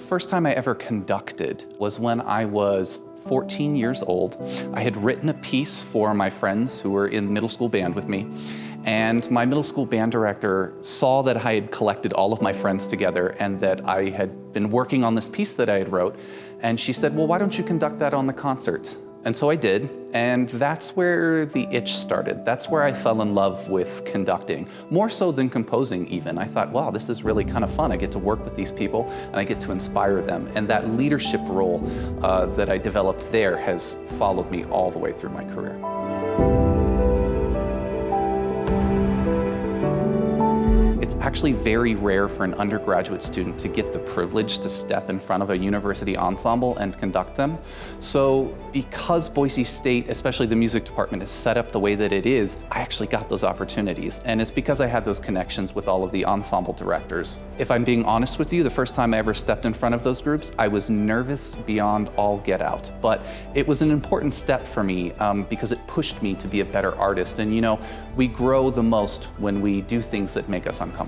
first time I ever conducted was when I was 14 years old. I had written a piece for my friends who were in middle school band with me, and my middle school band director saw that I had collected all of my friends together and that I had been working on this piece that I had wrote, and she said, well, why don't you conduct that on the concert? And so I did, and that's where the itch started. That's where I fell in love with conducting, more so than composing even. I thought, wow, this is really kind of fun. I get to work with these people and I get to inspire them. And that leadership role that I developed there has followed me all the way through my career. It's actually very rare for an undergraduate student to get the privilege to step in front of a university ensemble and conduct them. So because Boise State, especially the music department, is set up the way that it is, I actually got those opportunities. And it's because I had those connections with all of the ensemble directors. If I'm being honest with you, the first time I ever stepped in front of those groups, I was nervous beyond all get out. But it was an important step for me because it pushed me to be a better artist. And you know, we grow the most when we do things that make us uncomfortable.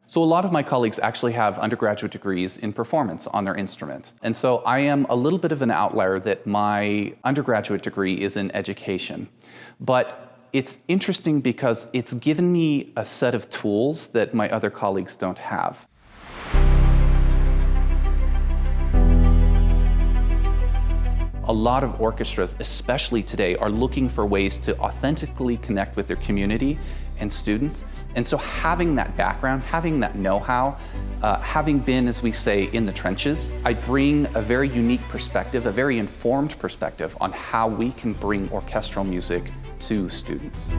So a lot of my colleagues actually have undergraduate degrees in performance on their instrument. And so I am a little bit of an outlier that my undergraduate degree is in education. But it's interesting because it's given me a set of tools that my other colleagues don't have. A lot of orchestras, especially today, are looking for ways to authentically connect with their community and students. And so having that background, having that know-how, having been, as we say, in the trenches, I bring a very unique perspective, a very informed perspective on how we can bring orchestral music to students.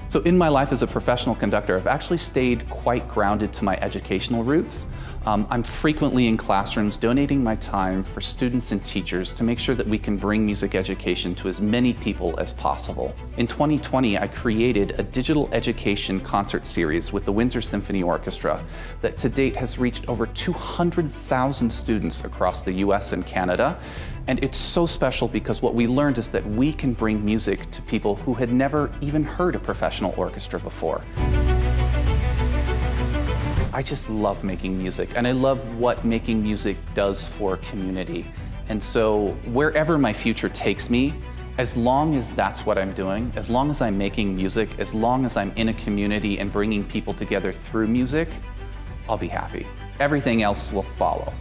So in my life as a professional conductor, I've actually stayed quite grounded to my educational roots. I'm frequently in classrooms donating my time for students and teachers to make sure that we can bring music education to as many people as possible. In 2020, I created a digital education concert series with the Windsor Symphony Orchestra that to date has reached over 200,000 students across the US and Canada. And it's so special because what we learned is that we can bring music to people who had never even heard a professional orchestra before. I just love making music, and I love what making music does for community. And so wherever my future takes me, as long as that's what I'm doing, as long as I'm making music, as long as I'm in a community and bringing people together through music, I'll be happy. Everything else will follow.